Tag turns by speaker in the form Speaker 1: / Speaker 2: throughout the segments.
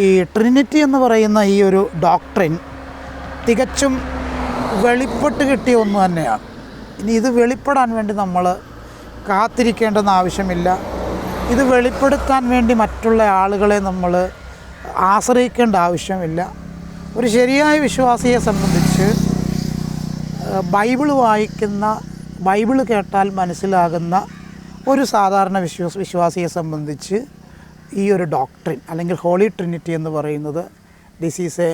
Speaker 1: ഈ ട്രിനിറ്റി എന്ന് പറയുന്ന ഈ ഒരു ഡോക്ട്രിൻ തികച്ചും വെളിപ്പെട്ട് കിട്ടിയ ഒന്ന് തന്നെയാണ്. ഇനി ഇത് വെളിപ്പെടാൻ വേണ്ടി നമ്മൾ കാത്തിരിക്കേണ്ടെന്ന് ആവശ്യമില്ല. ഇത് വെളിപ്പെടുത്താൻ വേണ്ടി മറ്റുള്ള ആളുകളെ നമ്മൾ ആശ്രയിക്കേണ്ട ആവശ്യമില്ല. ഒരു ശരിയായ വിശ്വാസിയെ സംബന്ധിച്ച് ബൈബിൾ കേട്ടാൽ മനസ്സിലാകുന്ന ഒരു സാധാരണ വിശ്വാസിയെ സംബന്ധിച്ച് ഈ ഒരു ഡോക്ട്രിൻ അല്ലെങ്കിൽ ഹോളി ട്രിനിറ്റി എന്ന് പറയുന്നത് this is A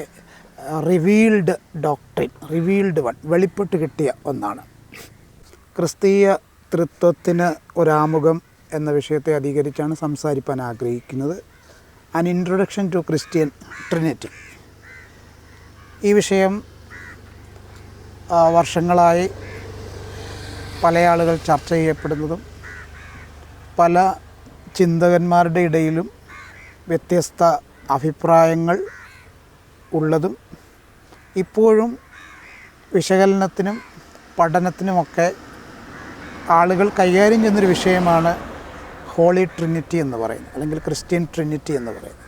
Speaker 1: revealed doctrine, revealed one, വെളിപ്പെട്ട് കിട്ടിയ ഒന്നാണ്. ക്രിസ്തീയ തൃത്വത്തിന് ഒരാമുഖം എന്ന വിഷയത്തെ അധികരിച്ചാണ് സംസാരിക്കാൻ ആഗ്രഹിക്കുന്നത്. An introduction to Christian Trinity. ഈ വിഷയം വർഷങ്ങളായി പല ആളുകൾ ചർച്ച ചെയ്യപ്പെടുന്നതും പല ചിന്തകന്മാരുടെ ഇടയിലും വ്യത്യസ്ത അഭിപ്രായങ്ങൾ ഉള്ളതും ഇപ്പോഴും വിശകലനത്തിനും പഠനത്തിനുമൊക്കെ ആളുകൾ കൈകാര്യം ചെയ്യുന്നൊരു വിഷയമാണ് ഹോളി ട്രിനിറ്റി എന്ന് പറയുന്നത്, അല്ലെങ്കിൽ ക്രിസ്ത്യൻ ട്രിനിറ്റി എന്ന് പറയുന്നത്.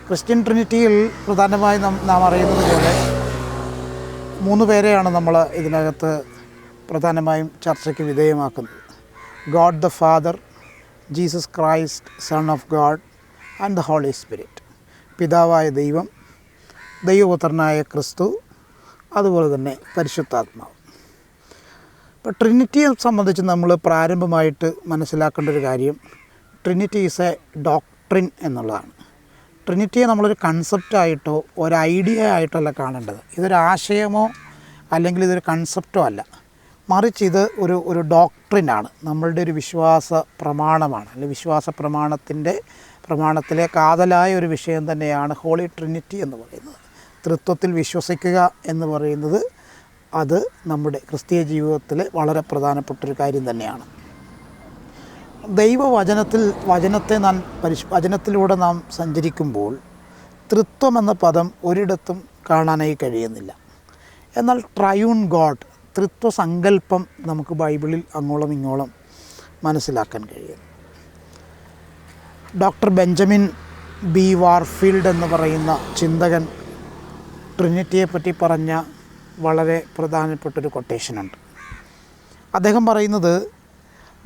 Speaker 1: ക്രിസ്ത്യൻ ട്രിനിറ്റിയിൽ പ്രധാനമായി നാം അറിയുന്നത് പോലെ 3 പേരെയാണ് നമ്മൾ ഇതിനകത്ത് പ്രധാനമായും ചർച്ചയ്ക്ക് വിധേയമാക്കുന്നത്. God the Father, Jesus Christ Son of God and the Holy Spirit. പിതാവായ ദൈവം, ദൈവപുത്രനായ ക്രിസ്തു, അതുപോലെ തന്നെ പരിശുദ്ധാത്മാവ്. ഇപ്പോൾ ട്രിനിറ്റിയെ സംബന്ധിച്ച് നമ്മൾ പ്രാരംഭമായിട്ട് മനസ്സിലാക്കേണ്ട ഒരു കാര്യം, ട്രിനിറ്റി ഈസ് എ ഡോക്ട്രിൻ എന്നുള്ളതാണ്. ട്രിനിറ്റിയെ നമ്മളൊരു കൺസെപ്റ്റായിട്ടോ ഒരു ഐഡിയ ആയിട്ടോ അല്ല കാണേണ്ടത്. ഇതൊരു ആശയമോ അല്ലെങ്കിൽ ഇതൊരു കൺസെപ്റ്റോ അല്ല, മറിച്ച് ഇത് ഒരു ഡോക്ട്രിനാണ്, നമ്മളുടെ ഒരു വിശ്വാസ പ്രമാണമാണ്. അല്ലെങ്കിൽ വിശ്വാസ പ്രമാണത്തിലെ കാതലായ ഒരു വിഷയം തന്നെയാണ് ഹോളി ട്രിനിറ്റി എന്ന് പറയുന്നത്. തൃത്വത്തിൽ വിശ്വസിക്കുക എന്ന് പറയുന്നത് അത് നമ്മുടെ ക്രിസ്തീയ ജീവിതത്തിൽ വളരെ പ്രധാനപ്പെട്ടൊരു കാര്യം തന്നെയാണ്. വചനത്തിലൂടെ നാം സഞ്ചരിക്കുമ്പോൾ തൃത്വം എന്ന പദം ഒരിടത്തും കാണാനായി കഴിയുന്നില്ല. എന്നാൽ ട്രയൂൺ ഗോഡ്, തൃത്വസങ്കല്പം നമുക്ക് ബൈബിളിൽ അങ്ങോളം ഇങ്ങോളം മനസ്സിലാക്കാൻ കഴിയും. ഡോക്ടർ ബെഞ്ചമിൻ ബി വാർഫീൽഡ് എന്ന് പറയുന്ന ചിന്തകൻ ട്രിനിറ്റിയെപ്പറ്റി പറഞ്ഞ വളരെ പ്രധാനപ്പെട്ടൊരു കൊട്ടേഷനുണ്ട്. അദ്ദേഹം പറയുന്നത്,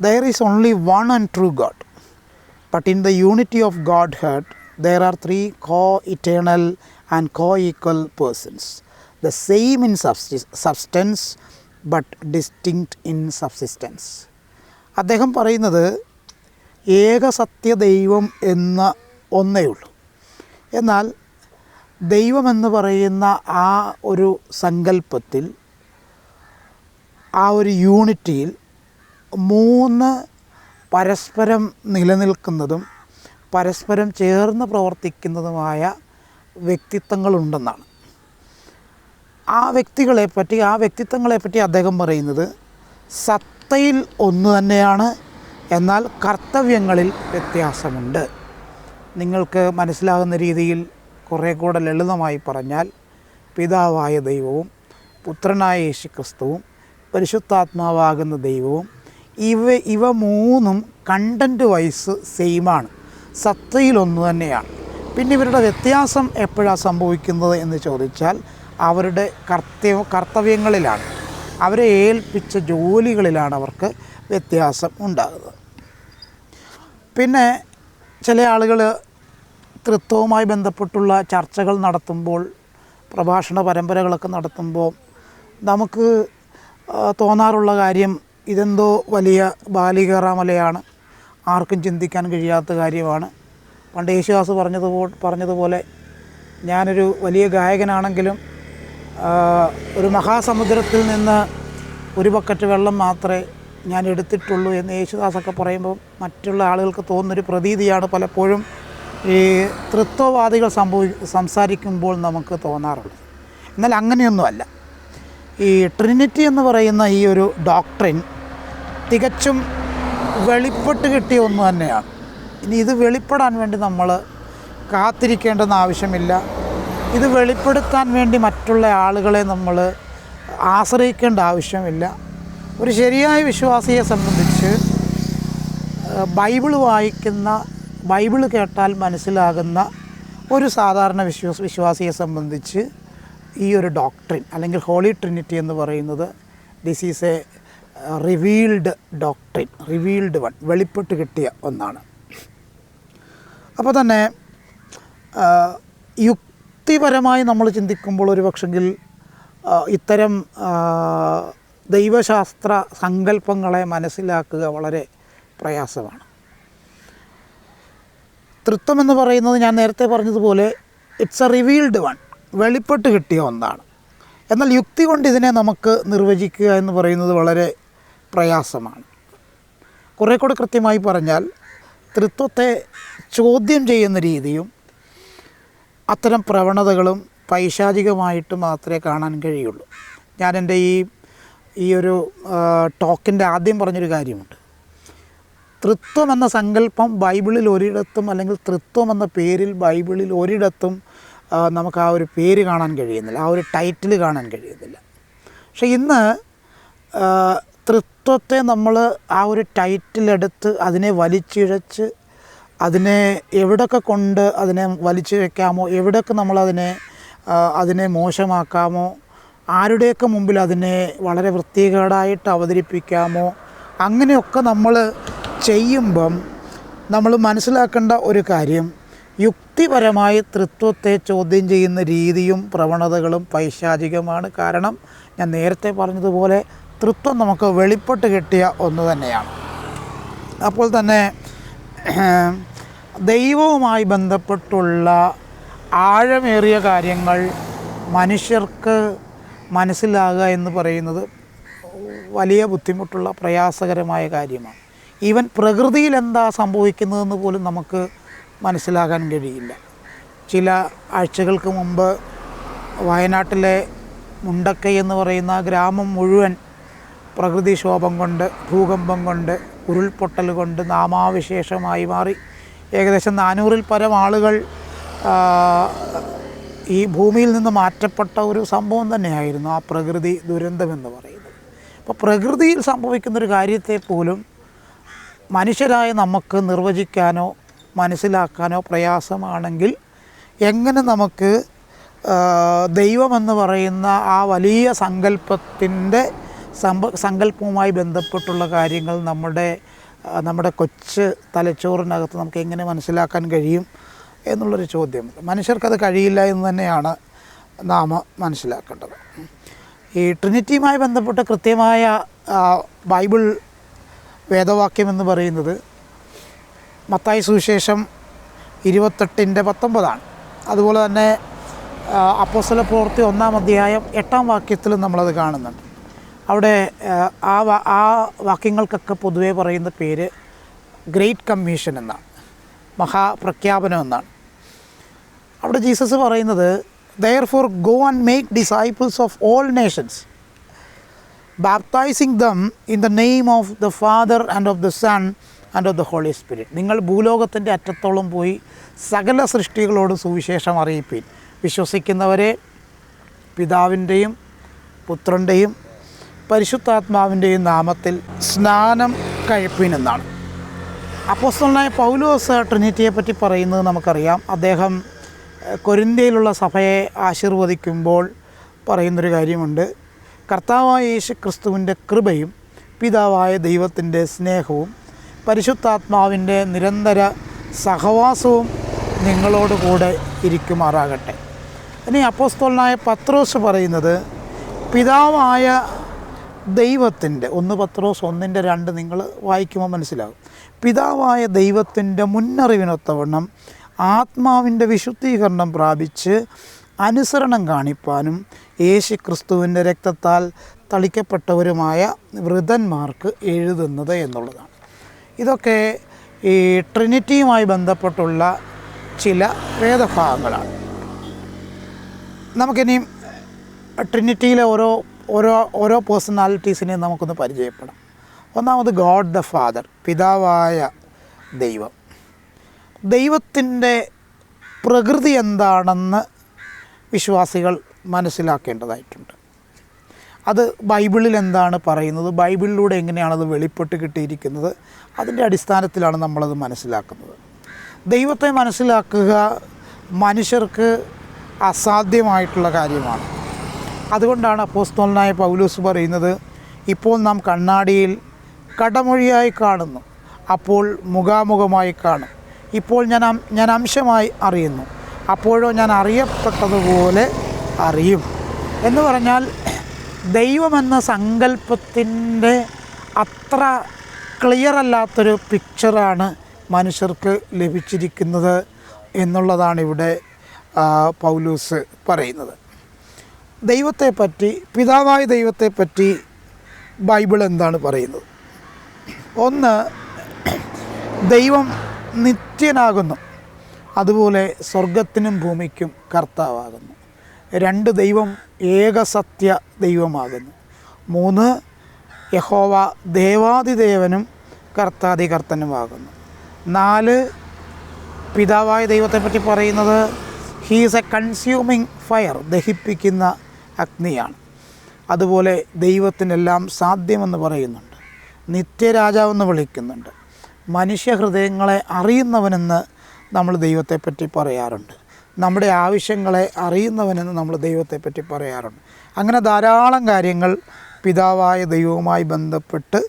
Speaker 1: there is only one and true God, but in the unity of Godhead there are 3 co-eternal and co-equal persons, the same in substance but distinct in subsistence. അദ്ദേഹം പറയുന്നത് ഏകസത്യ ദൈവം എന്ന ഒന്നേ ഉള്ളൂ. എന്നാൽ ദൈവമെന്ന് പറയുന്ന ആ ഒരു സങ്കല്പത്തിൽ, ആ ഒരു യൂണിറ്റിയിൽ 3 പരസ്പരം നിലനിൽക്കുന്നതും പരസ്പരം ചേർന്ന് പ്രവർത്തിക്കുന്നതുമായ വ്യക്തിത്വങ്ങളുണ്ടെന്നാണ്. ആ വ്യക്തിത്വങ്ങളെപ്പറ്റി അദ്ദേഹം പറയുന്നത് സത്തയിൽ ഒന്ന് തന്നെയാണ്, എന്നാൽ കർത്തവ്യങ്ങളിൽ വ്യത്യാസമുണ്ട്. നിങ്ങൾക്ക് മനസ്സിലാകുന്ന രീതിയിൽ കുറേ കൂടെ ലളിതമായി പറഞ്ഞാൽ, പിതാവായ ദൈവവും പുത്രനായ യേശുക്രിസ്തുവും പരിശുദ്ധാത്മാവാകുന്ന ദൈവവും ഇവ 3ഉം കണ്ടൻറ്റ് വൈസ് സെയിമാണ്, സത്തയിലൊന്നു തന്നെയാണ്. പിന്നെ ഇവരുടെ വ്യത്യാസം എപ്പോഴാണ് സംഭവിക്കുന്നത് എന്ന് ചോദിച്ചാൽ അവരുടെ കർത്തവ്യങ്ങളിലാണ്, അവരെ ഏൽപ്പിച്ച ജോലികളിലാണ് അവർക്ക് വ്യത്യാസം ഉണ്ടാകുന്നത്. പിന്നെ ചില ആളുകൾ തൃത്വവുമായി ബന്ധപ്പെട്ടുള്ള ചർച്ചകൾ നടത്തുമ്പോൾ, പ്രഭാഷണ പരമ്പരകളൊക്കെ നടത്തുമ്പോൾ നമുക്ക് തോന്നാറുള്ള കാര്യം, ഇതെന്തോ വലിയ ബാലികേറാമലയാണ്, ആർക്കും ചിന്തിക്കാൻ കഴിയാത്ത കാര്യമാണ്. പണ്ട് യേശുദാസ് പറഞ്ഞതുപോലെ ഞാനൊരു വലിയ ഗായകനാണെങ്കിലും ഒരു മഹാസമുദ്രത്തിൽ നിന്ന് ഒരു ബക്കറ്റ് വെള്ളം മാത്രമേ ഞാൻ എടുത്തിട്ടുള്ളൂ എന്ന് യേശുദാസൊക്കെ പറയുമ്പോൾ മറ്റുള്ള ആളുകൾക്ക് തോന്നുന്നൊരു പ്രതീതിയാണ് പലപ്പോഴും ഈ തൃത്വവാദികൾ സംസാരിക്കുമ്പോൾ നമുക്ക് തോന്നാറുള്ളത്. എന്നാൽ അങ്ങനെയൊന്നുമല്ല. ഈ ട്രിനിറ്റി എന്ന് പറയുന്ന ഈ ഒരു ഡോക്ട്രിൻ തികച്ചും വെളിപ്പെട്ട് കിട്ടിയ ഒന്ന് തന്നെയാണ്. ഇനി ഇത് വെളിപ്പെടാൻ വേണ്ടി നമ്മൾ കാത്തിരിക്കേണ്ടെന്ന് ആവശ്യമില്ല. ഇത് വെളിപ്പെടുത്താൻ വേണ്ടി മറ്റുള്ള ആളുകളെ നമ്മൾ ആശ്രയിക്കേണ്ട ആവശ്യമില്ല. ഒരു ശരിയായ വിശ്വാസിയെ സംബന്ധിച്ച് ബൈബിൾ കേട്ടാൽ മനസ്സിലാകുന്ന ഒരു സാധാരണ വിശ്വാസിയെ സംബന്ധിച്ച് ഈ ഒരു ഡോക്ട്രിൻ അല്ലെങ്കിൽ ഹോളി ട്രിനിറ്റി എന്ന് പറയുന്നത് this is A revealed doctrine, revealed one, വെളിപ്പെട്ട് കിട്ടിയ ഒന്നാണ്. അപ്പോൾ തന്നെ യുക്തിപരമായി നമ്മൾ ചിന്തിക്കുമ്പോൾ ഒരു പക്ഷെങ്കിൽ ഇത്തരം ദൈവശാസ്ത്ര സങ്കല്പങ്ങളെ മനസ്സിലാക്കുക വളരെ പ്രയാസമാണ്. തൃത്വം എന്ന് പറയുന്നത് ഞാൻ നേരത്തെ പറഞ്ഞതുപോലെ ഇറ്റ്സ് എ റിവീൽഡ് വൺ, വെളിപ്പെട്ട് കിട്ടിയ ഒന്നാണ്. എന്നാൽ യുക്തി കൊണ്ട് ഇതിനെ നമുക്ക് നിർവചിക്കുക എന്ന് പറയുന്നത് വളരെ പ്രയാസമാണ്. കുറേ കൂടെ കൃത്യമായി പറഞ്ഞാൽ തൃത്വത്തെ ചോദ്യം ചെയ്യുന്ന രീതിയും അത്തരം പ്രവണതകളും പൈശാചികമായിട്ട് മാത്രമേ കാണാൻ കഴിയുള്ളൂ. ഞാൻ എൻ്റെ ഈ ഒരു ടോക്കിൻ്റെ ആദ്യം പറഞ്ഞൊരു കാര്യമുണ്ട്. തൃത്വം എന്ന സങ്കല്പം ബൈബിളിൽ ഒരിടത്തും, അല്ലെങ്കിൽ തൃത്വം എന്ന പേരിൽ ബൈബിളിൽ ഒരിടത്തും നമുക്ക് ആ ഒരു പേര് കാണാൻ കഴിയുന്നില്ല, ആ ഒരു ടൈറ്റിൽ കാണാൻ കഴിയുന്നില്ല. പക്ഷേ ഇന്ന് തൃത്വത്തെ നമ്മൾ ആ ഒരു ടൈറ്റിലെടുത്ത് അതിനെ വലിച്ചിഴച്ച് അതിനെ എവിടെയൊക്കെ കൊണ്ട് അതിനെ വലിച്ചു വയ്ക്കാമോ, എവിടെയൊക്കെ അതിനെ മോശമാക്കാമോ, ആരുടെയൊക്കെ മുമ്പിൽ അതിനെ വളരെ വൃത്തികേടായിട്ട് അവതരിപ്പിക്കാമോ, അങ്ങനെയൊക്കെ നമ്മൾ ചെയ്യുമ്പം നമ്മൾ മനസ്സിലാക്കേണ്ട ഒരു കാര്യം, യുക്തിപരമായി തൃത്വത്തെ ചോദ്യം ചെയ്യുന്ന രീതിയും പ്രവണതകളും പൈശാചികമാണ്. കാരണം ഞാൻ നേരത്തെ പറഞ്ഞതുപോലെ തൃത്വം നമുക്ക് വെളിപ്പെട്ട് കിട്ടിയ ഒന്ന് തന്നെയാണ്. അപ്പോൾ തന്നെ ദൈവവുമായി ബന്ധപ്പെട്ടുള്ള ആഴമേറിയ കാര്യങ്ങൾ മനുഷ്യർക്ക് മനസ്സിലാകുക എന്ന് പറയുന്നത് വലിയ ബുദ്ധിമുട്ടുള്ള പ്രയാസകരമായ കാര്യമാണ്. ഈവൻ പ്രകൃതിയിൽ എന്താ സംഭവിക്കുന്നതെന്ന് പോലും നമുക്ക് മനസ്സിലാക്കാൻ കഴിയില്ല. ചില ആഴ്ചകൾക്ക് മുമ്പ് വയനാട്ടിലെ മുണ്ടക്കൈ എന്ന് പറയുന്ന ഗ്രാമം മുഴുവൻ പ്രകൃതിക്ഷോഭം കൊണ്ട്, ഭൂകമ്പം കൊണ്ട്, ഉരുൾപൊട്ടൽ കൊണ്ട് നാമാവിശേഷമായി മാറി. ഏകദേശം 400-ൽ പരം ആളുകൾ ഈ ഭൂമിയിൽ നിന്ന് മാറ്റപ്പെട്ട ഒരു സംഭവം തന്നെയായിരുന്നു ആ പ്രകൃതി ദുരന്തമെന്ന് പറയുന്നത്. അപ്പോൾ പ്രകൃതിയിൽ സംഭവിക്കുന്നൊരു കാര്യത്തെ പോലും മനുഷ്യരായ നമുക്ക് നിർവചിക്കാനോ മനസ്സിലാക്കാനോ പ്രയാസമാണെങ്കിൽ എങ്ങനെ നമുക്ക് ദൈവമെന്ന് പറയുന്ന ആ വലിയ സങ്കല്പവുമായി ബന്ധപ്പെട്ടുള്ള കാര്യങ്ങൾ നമ്മുടെ കൊച്ചു തലച്ചോറിനകത്ത് നമുക്ക് എങ്ങനെ മനസ്സിലാക്കാൻ കഴിയും എന്നുള്ളൊരു ചോദ്യം. മനുഷ്യർക്കത് കഴിയില്ല എന്ന് തന്നെയാണ് നാം മനസ്സിലാക്കേണ്ടത്. ഈ ട്രിനിറ്റിയുമായി ബന്ധപ്പെട്ട കൃത്യമായ ബൈബിൾ വേദവാക്യം എന്ന് പറയുന്നത് മത്തായി സുവിശേഷം 28:19 അതുപോലെ തന്നെ അപ്പോസ്തല പ്രവൃത്തി 1-ാം അധ്യായം 8-ാം വാക്യത്തിലും നമ്മളത് കാണുന്നുണ്ട്. അവിടെ ആ വാക്യങ്ങൾക്കൊക്കെ പൊതുവേ പറയുന്ന പേര് ഗ്രേറ്റ് കമ്മീഷൻ എന്നാണ്, മഹാപ്രഖ്യാപനം എന്നാണ്. അവിടെ ജീസസ് പറയുന്നത് therefore go and make disciples of all nations, baptizing them in the name of the Father and of the Son and of the Holy Spirit. നിങ്ങൾ ഭൂലോകത്തിൻ്റെ അറ്റത്തോളം പോയി സകല സൃഷ്ടികളോട് സുവിശേഷം അറിയിപ്പീൻ. വിശ്വസിക്കുന്നവരെ പിതാവിൻ്റെയും പുത്രൻ്റെയും പരിശുദ്ധാത്മാവിൻ്റെയും നാമത്തിൽ സ്നാനം കഴിപ്പീനെന്നാണ്. അപ്പോസ്തലനായ പൗലോസ് ട്രിനിറ്റിയെ പറ്റി പറയുന്നത് നമുക്കറിയാം. അദ്ദേഹം കൊരിന്ത്യയിലുള്ള സഭയെ ആശീർവദിക്കുമ്പോൾ പറയുന്നൊരു കാര്യമുണ്ട്. കർത്താവായ യേശു ക്രിസ്തുവിൻ്റെ കൃപയും പിതാവായ ദൈവത്തിൻ്റെ സ്നേഹവും പരിശുദ്ധാത്മാവിൻ്റെ നിരന്തര സഹവാസവും നിങ്ങളോടുകൂടെ ഇരിക്കുമാറാകട്ടെ. ഇനി അപ്പോസ്തലനായ പത്രോസ് പറയുന്നത് പിതാവായ ദൈവത്തിൻ്റെ 1 പത്രോസ് 1:2 നിങ്ങൾ വായിക്കുമ്പോൾ മനസ്സിലാകും. പിതാവായ ദൈവത്തിൻ്റെ മുന്നറിവിനൊത്തവണ്ണം ആത്മാവിൻ്റെ വിശുദ്ധീകരണം പ്രാപിച്ച് അനുസരണം കാണിപ്പാനും യേശു ക്രിസ്തുവിൻ്റെ രക്തത്താൽ തളിക്കപ്പെട്ടവരുമായ വൃതന്മാർക്ക് എഴുതുന്നത് എന്നുള്ളതാണ്. ഇതൊക്കെ ഈ ട്രിനിറ്റിയുമായി ബന്ധപ്പെട്ടുള്ള ചില വേദഭാഗങ്ങളാണ്. നമുക്കിനിയും ട്രിനിറ്റിയിലെ ഓരോ പേഴ്സണാലിറ്റീസിനെയും നമുക്കൊന്ന് പരിചയപ്പെടാം. ഒന്നാമത് ഗോഡ് ദ ഫാദർ, പിതാവായ ദൈവം. ദൈവത്തിൻ്റെ പ്രകൃതി എന്താണെന്ന് വിശ്വാസികൾ മനസ്സിലാക്കേണ്ടതായിട്ടുണ്ട്. അത് ബൈബിളിൽ എന്താണ് പറയുന്നത്, ബൈബിളിലൂടെ എങ്ങനെയാണത് വെളിപ്പെട്ട് കിട്ടിയിരിക്കുന്നത്, അതിൻ്റെ അടിസ്ഥാനത്തിലാണ് നമ്മളത് മനസ്സിലാക്കുന്നത്. ദൈവത്തെ മനസ്സിലാക്കുക മനുഷ്യർക്ക് അസാധ്യമായിട്ടുള്ള കാര്യമാണ്. അതുകൊണ്ടാണ് അപ്പോസ്തലനായ പൗലോസ് പറയുന്നത്, ഇപ്പോൾ നാം കണ്ണാടിയിൽ കടമൊഴിയായി കാണുന്നു, അപ്പോൾ മുഖാമുഖമായി കാണും. ഇപ്പോൾ ഞാൻ അംശമായി അറിയുന്നു, അപ്പോഴോ ഞാൻ അറിയപ്പെട്ടതുപോലെ അറിയും. എന്ന് പറഞ്ഞാൽ ദൈവമെന്ന സങ്കല്പത്തിൻ്റെ അത്ര ക്ലിയർ അല്ലാത്തൊരു പിക്ചറാണ് മനുഷ്യർക്ക് ലഭിച്ചിരിക്കുന്നത് എന്നുള്ളതാണ് ഇവിടെ പൗലോസ് പറയുന്നത്. ദൈവത്തെപ്പറ്റി, പിതാവായ ദൈവത്തെപ്പറ്റി ബൈബിൾ എന്താണ് പറയുന്നത്? ഒന്ന്, ദൈവം നിത്യനാകുന്നു, അതുപോലെ സ്വർഗത്തിനും ഭൂമിക്കും കർത്താവാകുന്നു. രണ്ട്, ദൈവം ഏകസത്യ ദൈവമാകുന്നു. മൂന്ന്, യഹോവ ദേവാദിദേവനും കർത്താദികർത്തനുമാകുന്നു. നാല്, പിതാവായ ദൈവത്തെപ്പറ്റി പറയുന്നത് he is a consuming fire, ദഹിപ്പിക്കുന്ന അഗ്നിയാണ്. അതുപോലെ ദൈവത്തിനെല്ലാം സാധ്യമെന്ന് പറയുന്നുണ്ട്, നിത്യരാജാവെന്ന് വിളിക്കുന്നുണ്ട്, മനുഷ്യഹൃദയങ്ങളെ അറിയുന്നവനെന്ന് നമ്മൾ ദൈവത്തെപ്പറ്റി പറയാറുണ്ട്, നമ്മുടെ ആവശ്യങ്ങളെ അറിയുന്നവനെന്ന് നമ്മൾ ദൈവത്തെപ്പറ്റി പറയാറുണ്ട്. അങ്ങനെ ധാരാളം കാര്യങ്ങൾ പിതാവായ ദൈവവുമായി ബന്ധപ്പെട്ട്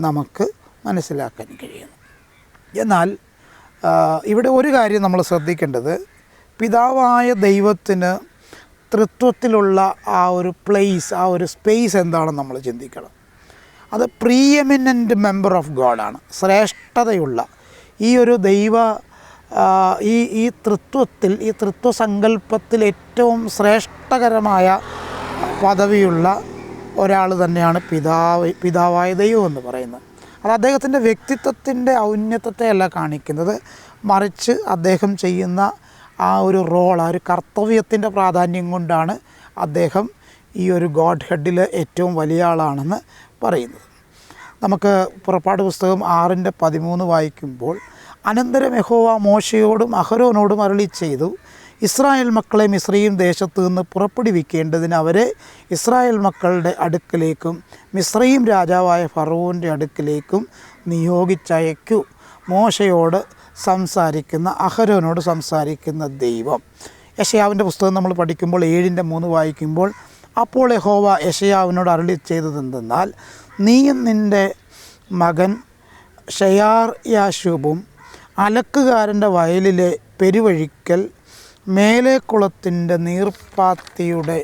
Speaker 1: നമുക്ക് മനസ്സിലാക്കാൻ കഴിയുന്നു. എന്നാൽ ഇവിടെ ഒരു കാര്യം നമ്മൾ ശ്രദ്ധിക്കേണ്ടത്, പിതാവായ ദൈവത്തിന് തൃത്വത്തിലുള്ള ആ ഒരു പ്ലേസ്, ആ ഒരു സ്പേസ് എന്താണെന്ന് നമ്മൾ ചിന്തിക്കണം. അത് പ്രീഎമിനൻ്റ് മെമ്പർ ഓഫ് ഗോഡാണ്. ശ്രേഷ്ഠതയുള്ള ഈ ഒരു ഈ തൃത്വത്തിൽ, ഈ തൃത്വസങ്കല്പത്തിൽ ഏറ്റവും ശ്രേഷ്ഠകരമായ പദവിയുള്ള ഒരാൾ തന്നെയാണ് പിതാവായ ദൈവം എന്ന് പറയുന്നത്. അത് അദ്ദേഹത്തിൻ്റെ വ്യക്തിത്വത്തിൻ്റെ ഔന്നത്യത്തെയല്ല കാണിക്കുന്നത്, മറിച്ച് അദ്ദേഹം ചെയ്യുന്ന ആ ഒരു റോൾ, ആ ഒരു കർത്തവ്യത്തിൻ്റെ പ്രാധാന്യം കൊണ്ടാണ് അദ്ദേഹം ഈ ഒരു ഗോഡ് ഹെഡിൽ ഏറ്റവും വലിയ ആളാണെന്ന് പറയുന്നത്. നമുക്ക് പുറപ്പാട് പുസ്തകം 6:13 വായിക്കുമ്പോൾ, അനന്തരം യഹോവ മോശയോടും അഹരോനോടും അരുളി ചെയ്തു, ഇസ്രായേൽ മക്കളെ മിസ്രയീം ദേശത്തു നിന്ന് പുറപ്പെടുവിക്കേണ്ടതിന് അവരെ ഇസ്രായേൽ മക്കളുടെ അടുക്കലേക്കും മിസ്രയീം രാജാവായ ഫറവോൻ്റെ അടുക്കലേക്കും നിയോഗിച്ചയക്കൂ. മോശയോട് സംസാരിക്കുന്ന, അഹരോനോട് സംസാരിക്കുന്ന ദൈവം. യെശയ്യാവിൻ്റെ പുസ്തകം നമ്മൾ പഠിക്കുമ്പോൾ 7:3 വായിക്കുമ്പോൾ, അപ്പോൾ യഹോവ യെശയ്യാവിനോട് അരുളി ചെയ്തതെന്തെന്നാൽ, നീയും നിൻ്റെ മകൻ ഷെയാർ-യാശൂബും അലക്കുകാരൻ്റെ വയലിലെ പെരുവഴിക്കൽ മേലേക്കുളത്തിൻ്റെ നീർപ്പാത്തിയുടെ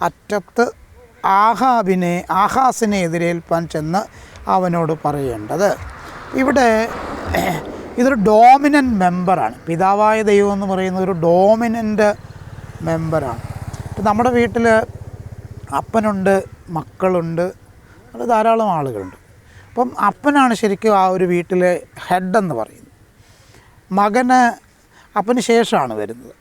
Speaker 1: അറ്റത്ത് ആഹാസിനെ എതിരേൽപ്പാൻ ചെന്ന് അവനോട് പറയേണ്ടത്. ഇവിടെ ഇതൊരു ഡോമിനൻ്റ് മെമ്പറാണ്. പിതാവായ ദൈവം എന്ന് പറയുന്ന ഒരു ഡോമിനൻ്റ് മെമ്പറാണ്. ഇപ്പം നമ്മുടെ വീട്ടിൽ അപ്പനുണ്ട്, മക്കളുണ്ട്, അത് ധാരാളം ആളുകളുണ്ട്. അപ്പം അപ്പനാണ് ശരിക്കും ആ ഒരു വീട്ടിലെ ഹെഡെന്ന് പറയുന്നത്. മകന് അപ്പന് ശേഷമാണ് വരുന്നത്.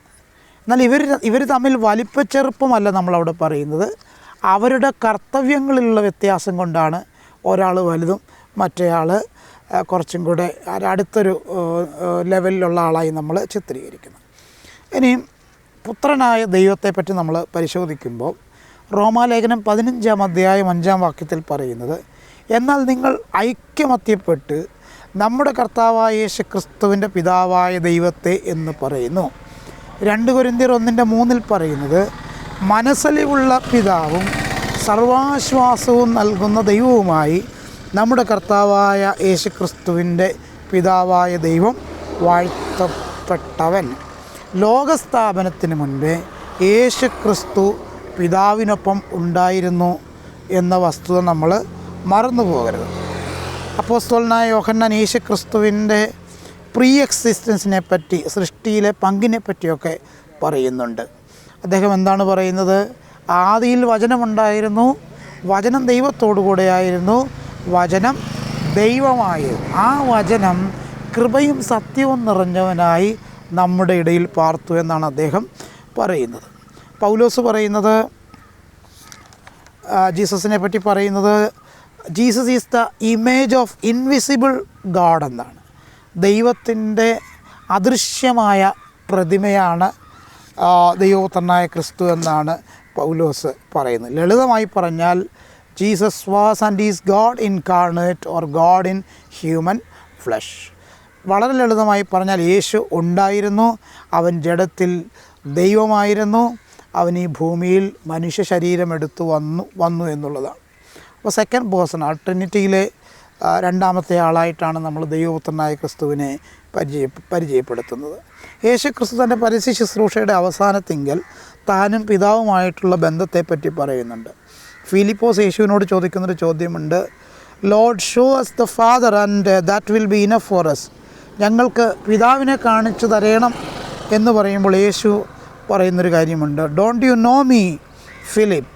Speaker 1: എന്നാൽ ഇവർ തമ്മിൽ വലിപ്പച്ചെറുപ്പമല്ല നമ്മളവിടെ പറയുന്നത്, അവരുടെ കർത്തവ്യങ്ങളിലുള്ള വ്യത്യാസം കൊണ്ടാണ് ഒരാൾ വലുതും മറ്റേയാൾ കുറച്ചും കൂടെ അടുത്തൊരു ലെവലിലുള്ള ആളായി നമ്മൾ ചിത്രീകരിക്കുന്നത്. ഇനിയും പുത്രനായ ദൈവത്തെപ്പറ്റി നമ്മൾ പരിശോധിക്കുമ്പോൾ റോമാലേഖനം 15:5 പറയുന്നത്, എന്നാൽ നിങ്ങൾ ഐക്യമത്യപ്പെട്ട് നമ്മുടെ കർത്താവായ യേശു ക്രിസ്തുവിൻ്റെ പിതാവായ ദൈവത്തെ എന്ന് പറയുന്നു. 2 കൊരിന്ത്യർ 1:3 പറയുന്നത്, മനസ്സലിവുള്ള പിതാവും സർവാശ്വാസവും നൽകുന്ന ദൈവവുമായി നമ്മുടെ കർത്താവായ യേശു ക്രിസ്തുവിൻ്റെ പിതാവായ ദൈവം വാഴ്ത്തപ്പെട്ടവൻ. ലോകസ്ഥാപനത്തിന് മുൻപേ യേശു ക്രിസ്തു പിതാവിനൊപ്പം ഉണ്ടായിരുന്നു എന്ന വസ്തുത നമ്മൾ മറന്നു പോകരുത്. അപ്പോസ്തലനായ യോഹന്നാൻ യേശു ക്രിസ്തുവിൻ്റെ പ്രീ എക്സിസ്റ്റൻസിനെ പറ്റി, സൃഷ്ടിയിലെ പങ്കിനെ പറ്റിയൊക്കെ പറയുന്നുണ്ട്. അദ്ദേഹം എന്താണ് പറയുന്നത്? ആദിയിൽ വചനമുണ്ടായിരുന്നു, വചനം ദൈവത്തോടു കൂടെയായിരുന്നു, വചനം ദൈവമായിരുന്നു, ആ വചനം കൃപയും സത്യവും നിറഞ്ഞവനായി നമ്മുടെ ഇടയിൽ പാർത്തു എന്നാണ് അദ്ദേഹം പറയുന്നത്. പൗലോസ് പറയുന്നത്, ജീസസിനെ പറ്റി പറയുന്നത്, Jesus is the image of invisible God എന്നാണ്. ദൈവത്തിൻ്റെ അദൃശ്യമായ പ്രതിമയാണ് ദൈവപുത്രനായ ക്രിസ്തു എന്നാണ് പൗലോസ് പറയുന്നത്. ലളിതമായി പറഞ്ഞാൽ, Jesus was and is God incarnate or God in human flesh. വളരെ ലളിതമായി പറഞ്ഞാൽ യേശു ഉണ്ടായിരുന്നു, അവൻ ജഡത്തിൽ ദൈവമായിരുന്നു, അവൻ ഈ ഭൂമിയിൽ മനുഷ്യ ശരീരം എടുത്തു വന്നു എന്നുള്ളതാണ്. അപ്പോൾ സെക്കൻഡ് പേഴ്സൺ ട്രിനിറ്റിയിലെ രണ്ടാമത്തെ ആളായിട്ടാണ് നമ്മൾ ദൈവപുത്രനായ ക്രിസ്തുവിനെ പരിചയപ്പെടുത്തുന്നത്. യേശു ക്രിസ്തു തൻ്റെ പരസ്യ ശുശ്രൂഷയുടെ അവസാനത്തിങ്കൽ താനും പിതാവുമായിട്ടുള്ള ബന്ധത്തെപ്പറ്റി പറയുന്നുണ്ട്. ഫിലിപ്പോസ് യേശുവിനോട് ചോദിക്കുന്നൊരു ചോദ്യമുണ്ട്, Lord show us the Father and that will be enough for us. ഞങ്ങൾക്ക് പിതാവിനെ കാണിച്ചു തരണം എന്ന് പറയുമ്പോൾ യേശു പറയുന്നൊരു കാര്യമുണ്ട്, don't you know me Philip,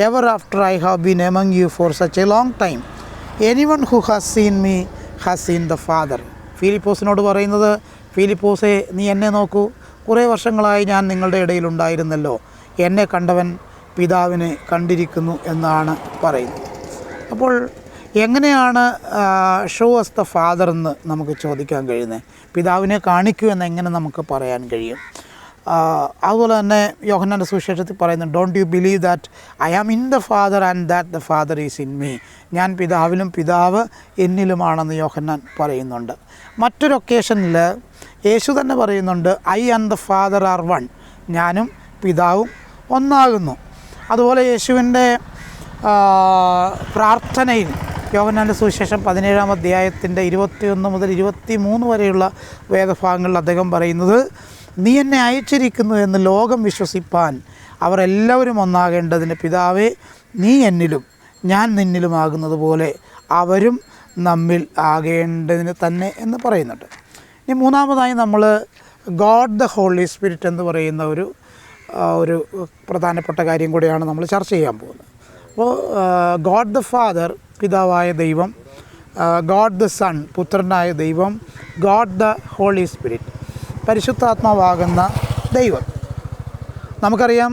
Speaker 1: ever after I have been among you for such a long time, anyone who has seen me has seen the Father. ഫിലിപ്പോസിനോട് പറയുന്നത്, ഫിലിപ്പോസെ നീ എന്നെ നോക്കൂ, കുറേ വർഷങ്ങളായി ഞാൻ നിങ്ങളുടെ ഇടയിലുണ്ടായിരുന്നല്ലോ, എന്നെ കണ്ടവൻ പിതാവിനെ കണ്ടിരിക്കുന്നു എന്നാണ് പറയുന്നത്. അപ്പോൾ എങ്ങനെയാണ് ഷോ അസ് ദ ഫാദർ എന്ന് നമുക്ക് ചോദിക്കാൻ കഴിയുന്നത്? പിതാവിനെ കാണിക്കൂ എന്ന് എങ്ങനെ നമുക്ക് പറയാൻ കഴിയും? അതുപോലെ തന്നെ യോഹന്നാൻ്റെ സുവിശേഷത്തിൽ പറയുന്നത്, don't you believe that I am in the Father and that the Father is in me. ഞാൻ പിതാവിലും പിതാവ് എന്നിലുമാണെന്ന് യോഹന്നാൻ പറയുന്നുണ്ട്. മറ്റൊരു ഒക്കേഷനിൽ യേശു തന്നെ പറയുന്നുണ്ട്, I and the Father are one, ഞാനും പിതാവും ഒന്നാകുന്നു. അതുപോലെ യേശുവിൻ്റെ പ്രാർത്ഥനയിൽ യോഹന്നാൻ്റെ സുവിശേഷം 17-ാം അധ്യായത്തിൻ്റെ 21 മുതൽ 23 വരെയുള്ള വേദഭാഗങ്ങളിൽ അദ്ദേഹം പറയുന്നത്, നീ എന്നെ അയച്ചിരിക്കുന്നു എന്ന് ലോകം വിശ്വസിപ്പാൻ അവർ എല്ലാവരും ഒന്നാകേണ്ടതിന് പിതാവേ, നീ എന്നിലും ഞാൻ നിന്നിലുമാകുന്നത് പോലെ അവരും നമ്മിൽ ആകേണ്ടതിന് തന്നെ എന്ന് പറയുന്നുണ്ട്. ഇനി മൂന്നാമതായി നമ്മൾ ഗോഡ് ദ ഹോളി സ്പിരിറ്റ് എന്ന് പറയുന്ന ഒരു പ്രധാനപ്പെട്ട കാര്യം കൂടിയാണ് നമ്മൾ ചർച്ച ചെയ്യാൻ പോകുന്നത്. അപ്പോൾ ഗോഡ് ദ ഫാദർ പിതാവായ ദൈവം, ഗോഡ് ദ സൺ പുത്രനായ ദൈവം, ഗോഡ് ദ ഹോളി സ്പിരിറ്റ് പരിശുദ്ധാത്മാവാകുന്ന ദൈവം. നമുക്കറിയാം,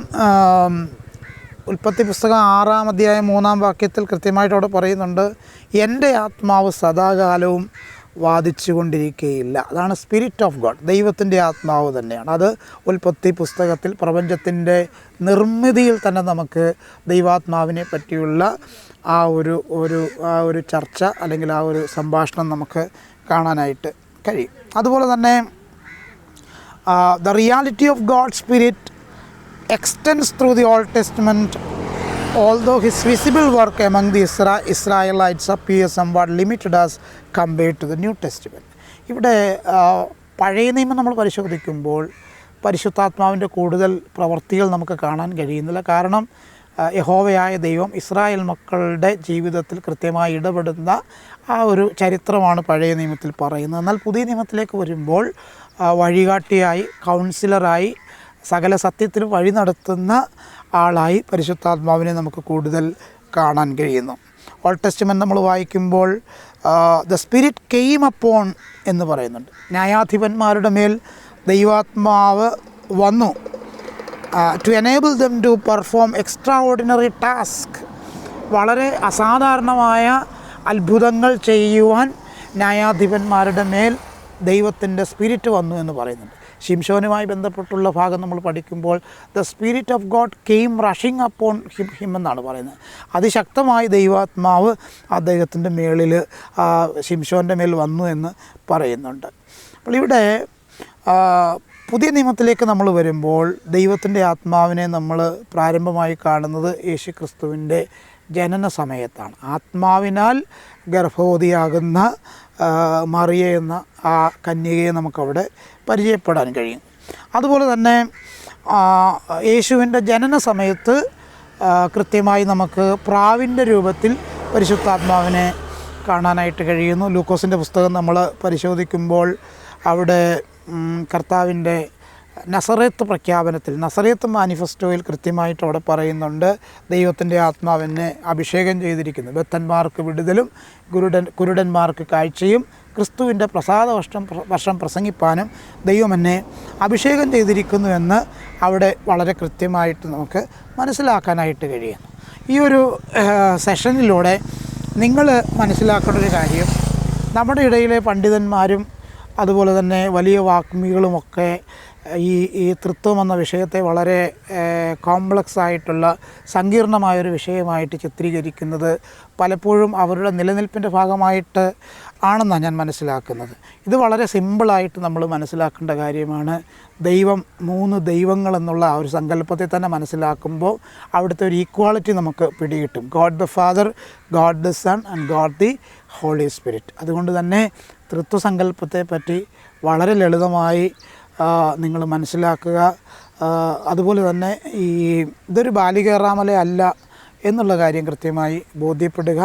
Speaker 1: ഉൽപ്പത്തി പുസ്തകം 6-ാം അധ്യായം 3-ാം വാക്യത്തിൽ കൃത്യമായിട്ട് അവിടെ പറയുന്നുണ്ട്, എൻ്റെ ആത്മാവ് സദാകാലവും വാദിച്ചു കൊണ്ടിരിക്കുകയില്ല. അതാണ് സ്പിരിറ്റ് ഓഫ് ഗോഡ്, ദൈവത്തിൻ്റെ ആത്മാവ് തന്നെയാണ്. അത് ഉൽപ്പത്തി പുസ്തകത്തിൽ പ്രപഞ്ചത്തിൻ്റെ നിർമ്മിതിയിൽ തന്നെ നമുക്ക് ദൈവാത്മാവിനെ പറ്റിയുള്ള ആ ഒരു ചർച്ച അല്ലെങ്കിൽ ആ ഒരു സംഭാഷണം നമുക്ക് കാണാനായിട്ട് കഴിയും. അതുപോലെ തന്നെ the reality of God's Spirit extends through the Old Testament, although his visible work among the Israelites appears somewhat limited as compared to the New Testament. ഇവിടെ പഴയ നിയമം നമ്മൾ പരിശോധിക്കുമ്പോൾ പരിശുദ്ധാത്മാവിൻ്റെ കൂടുതൽ പ്രവൃത്തികൾ നമുക്ക് കാണാൻ കഴിയുന്നില്ല. കാരണം യഹോവയായ ദൈവം ഇസ്രായേൽ മക്കളുടെ ജീവിതത്തിൽ കൃത്യമായി ഇടപെടുന്ന ആ ഒരു ചരിത്രമാണ് പഴയ നിയമത്തിൽ പറയുന്നത്. എന്നാൽ പുതിയ നിയമത്തിലേക്ക് വരുമ്പോൾ വഴികാട്ടിയായി, കൗൺസിലറായി, സകല സത്യത്തിലും വഴി നടത്തുന്ന ആളായി പരിശുദ്ധാത്മാവിനെ നമുക്ക് കൂടുതൽ കാണാൻ കഴിയുന്നു. ഓൾഡ് ടെസ്റ്റ്മെന്റ് നമ്മൾ വായിക്കുമ്പോൾ ദ സ്പിരിറ്റ് കെയിം അപ്പോൺ എന്ന് പറയുന്നുണ്ട്. ന്യായാധിപന്മാരുടെ മേൽ ദൈവാത്മാവ് വന്നു, to enable them to perform extraordinary task. വളരെ അസാധാരണമായ അത്ഭുതങ്ങൾ ചെയ്യുവാൻ ന്യായാധിപന്മാരുടെ മേൽ ദൈവത്തിൻ്റെ സ്പിരിറ്റ് വന്നു എന്ന് പറയുന്നുണ്ട്. ശിംശോനുമായി ബന്ധപ്പെട്ടുള്ള ഭാഗം നമ്മൾ പഠിക്കുമ്പോൾ the spirit of God came rushing upon him എന്നാണ് പറയുന്നത്. അതിശക്തമായി ദൈവാത്മാവ് അദ്ദേഹത്തിൻ്റെ മേളിൽ ശിംശോൻ്റെ മേൽ വന്നു എന്ന് പറയുന്നുണ്ട്. അപ്പോൾ ഇവിടെ പുതിയ നിയമത്തിലേക്ക് നമ്മൾ വരുമ്പോൾ ദൈവത്തിൻ്റെ ആത്മാവിനെ നമ്മൾ പ്രാരംഭമായി കാണുന്നത് യേശു ക്രിസ്തുവിൻ്റെ ജനന സമയത്താണ്. ആത്മാവിനാൽ ഗർഭവതിയാകുന്ന മറിയ എന്ന ആ കന്യകയെ നമുക്കവിടെ പരിചയപ്പെടാൻ കഴിയും. അതുപോലെ തന്നെ യേശുവിൻ്റെ ജനന സമയത്ത് കൃത്യമായി നമുക്ക് പ്രാവിൻ്റെ രൂപത്തിൽ പരിശുദ്ധാത്മാവിനെ കാണാനായിട്ട് കഴിയുന്നു. ലൂക്കോസിൻ്റെ പുസ്തകം നമ്മൾ പരിശോധിക്കുമ്പോൾ അവിടെ കർത്താവിൻ്റെ നസറേത്ത് പ്രഖ്യാപനത്തിൽ, നസറേത്ത് മാനിഫെസ്റ്റോയിൽ കൃത്യമായിട്ട് അവിടെ പറയുന്നുണ്ട്, ദൈവത്തിൻ്റെ ആത്മാവിനെ അഭിഷേകം ചെയ്തിരിക്കുന്നു. ബദ്ധന്മാർക്ക് വിടുതലും കുരുടന്മാർക്ക് കാഴ്ചയും ക്രിസ്തുവിൻ്റെ പ്രസാദ വർഷം പ്രസംഗിപ്പാനും ദൈവം എന്നെ അഭിഷേകം ചെയ്തിരിക്കുന്നു എന്ന് അവിടെ വളരെ കൃത്യമായിട്ട് നമുക്ക് മനസ്സിലാക്കാനായിട്ട് കഴിയുന്നു. ഈ ഒരു സെഷനിലൂടെ നിങ്ങൾ മനസ്സിലാക്കേണ്ട ഒരു കാര്യം, നമ്മുടെ ഇടയിലെ പണ്ഡിതന്മാരും അതുപോലെ തന്നെ വലിയ വാഗ്മികളുമൊക്കെ ഈ തൃത്വം എന്ന വിഷയത്തെ വളരെ കോംപ്ലക്സ് ആയിട്ടുള്ള സങ്കീർണമായൊരു വിഷയമായിട്ട് ചിത്രീകരിക്കുന്നത് പലപ്പോഴും അവരുടെ നിലനിൽപ്പിൻ്റെ ഭാഗമായിട്ട് ആണെന്നാണ് ഞാൻ മനസ്സിലാക്കുന്നത്. ഇത് വളരെ സിമ്പിളായിട്ട് നമ്മൾ മനസ്സിലാക്കേണ്ട കാര്യമാണ്. ദൈവം 3 ദൈവങ്ങൾ എന്നുള്ള ആ ഒരു സങ്കല്പത്തെ തന്നെ മനസ്സിലാക്കുമ്പോൾ അവിടുത്തെ ഒരു ഈക്വാളിറ്റി നമുക്ക് പിടികിട്ടും. God the Father, God the Son and God the Holy Spirit. അതുകൊണ്ട് തന്നെ തൃത്വസങ്കല്പത്തെ പറ്റി വളരെ ലളിതമായി നിങ്ങൾ മനസ്സിലാക്കുക. അതുപോലെ തന്നെ ഇതൊരു ബാലികേറാമല അല്ല എന്നുള്ള കാര്യം കൃത്യമായി ബോധ്യപ്പെടുക.